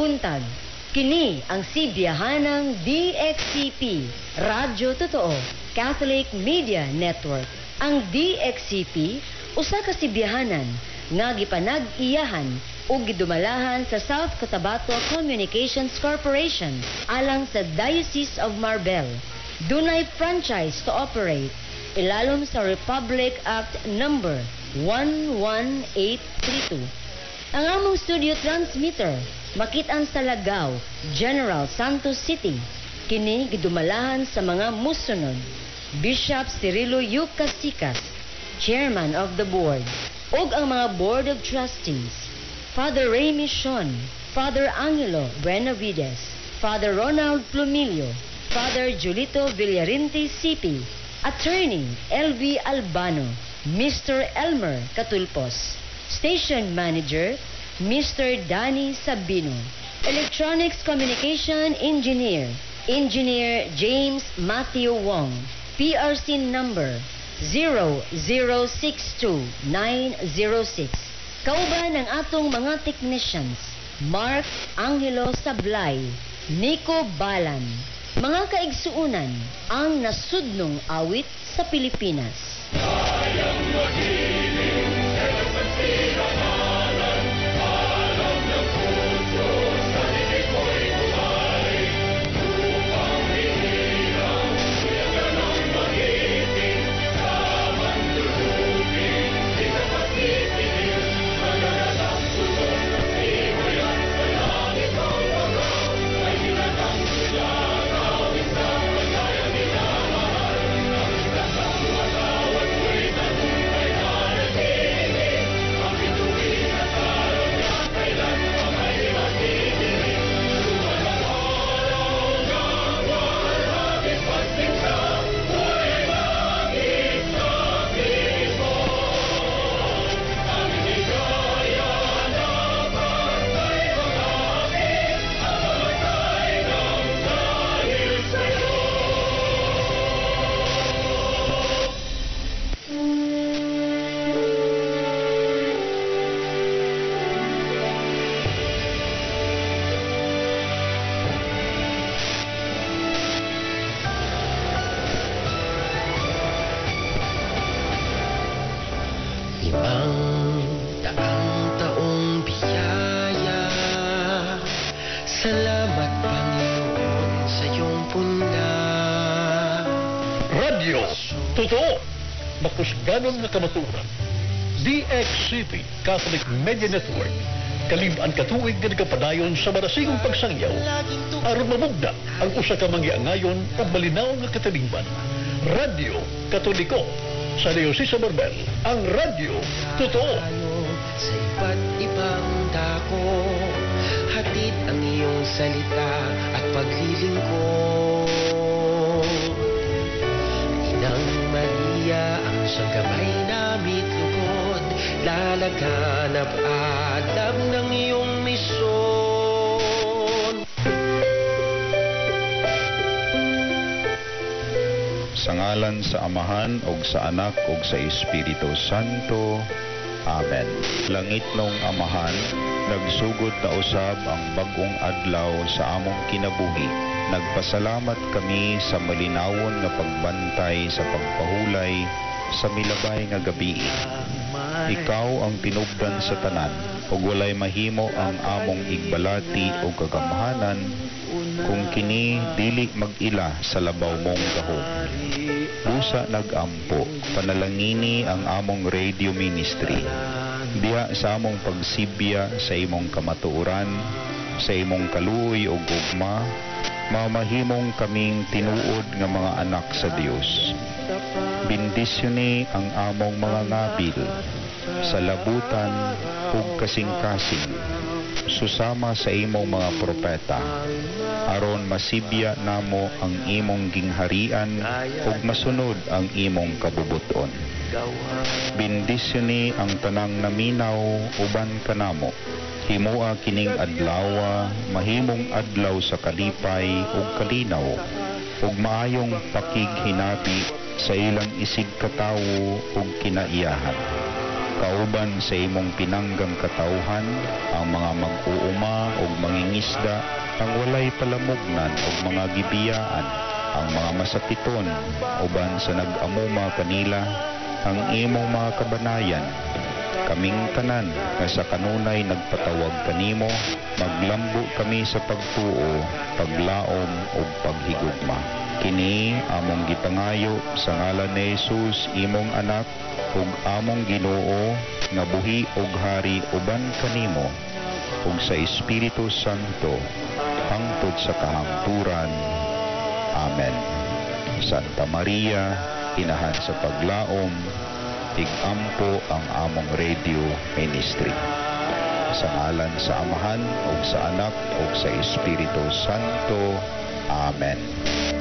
buntag. Kini ang sibiyahanang DXCP, Radyo Totoo, Catholic Media Network. Ang DXCP, usa ka sibiyahanan nga gipanag-iyahan o gidumalahan sa South Cotabato Communications Corporation alang sa Diocese of Marbel. Dunay franchise to operate ilalom sa Republic Act Number 11832. Ang among studio transmitter makitaan sa Lagao, General Santos City. Kini gidumalahan sa mga musunod: Bishop Cirilo U. Casicas, Chairman of the Board, ug ang mga Board of Trustees: Father Ray Michon, Father Angelo Buenavides, Father Ronald Plumilio, Father Julito Villarinti Sipi, Attorney L.V. Albano, Mr. Elmer Catulpos, Station Manager Mr. Danny Sabino, Electronics Communication Engineer Engineer James Matthew Wong, PRC number 0062906. Kauban ang atong mga technicians: Mark Angelo Sablay, Nico Balan. Mga kaigsuunan, ang nasudnong awit sa Pilipinas. Salamat, Panginoon, sa iyong puna. Radyo Totoo, makusganon nga kamaturan. DXCP, Catholic Media Network, kalib-an katuig nga nagapadayon sa marasigong pagsangyaw aron mamugda ang usa ka manggiangayon o malinaw nga katalingban. Radyo Katoliko sa Diocese of Marbel, ang Radyo Totoo. Sa iba't ibang dako, hatid ang iyong salita at paglilingkod. Inang Maria, ang siyang gabay namit lugod, lalaganap alam ng iyong misyon. Sa ngalan sa Amahan ug sa Anak ug sa Espiritu Santo. Amen. Langit nung Amahan, nagsugod na usab ang bagong adlaw sa among kinabuhi. Nagpasalamat kami sa malinawon nga pagbantay sa pagpahulay sa milabay nga gabi. Ikaw ang tinubdan sa tanan, ug walay mahimo ang among igbalati o kagamhanan kung kini dili mag-ila sa labaw mong gahom. Busa nag-ampo, panalangini ang among radio ministry. Diha sa among pagsibya sa imong kamatuoran, sa imong kaluoy o gugma, mamahimong kaming tinuod nga mga anak sa Dios. Bendisyone ang among mga ngabil sa labutan ug kasing-kasing, susama sa imong mga propeta, aron masibya namo ang imong gingharian ug masunod ang imong kabubuton. Bendisyone ang tanang naminaw uban kanamo. Himoa kining adlaw mahimong adlaw sa kalipay ug kalinaw ug maayong pakighinabi sa ilang isig katawo ug kinaiyahan. Kauban sa imong pinanggang katawhan ang mga mag-uuma ug mangingisda mangingisda, ang walay palamugnan ug mga gibiyaan, ang mga masakiton, uban sa nag-amuma kanila, ang imong mga kabanayan, kaming tanan nga sa kanunay nagpatawag kanimo, maglambo kami sa pagtuo, paglaom ug paghigugma. Kini among gipangayo sa ngalan ni Jesus, imong anak ug among Ginoo nga buhi ug hari uban kanimo ug sa Espiritu Santo hangtod sa kahangturan. Amen. Santa Maria, inahan sa paglaom, tigampo ang among radio ministry. Sa ngalan sa Amahan ug sa Anak ug sa Espiritu Santo. Amen.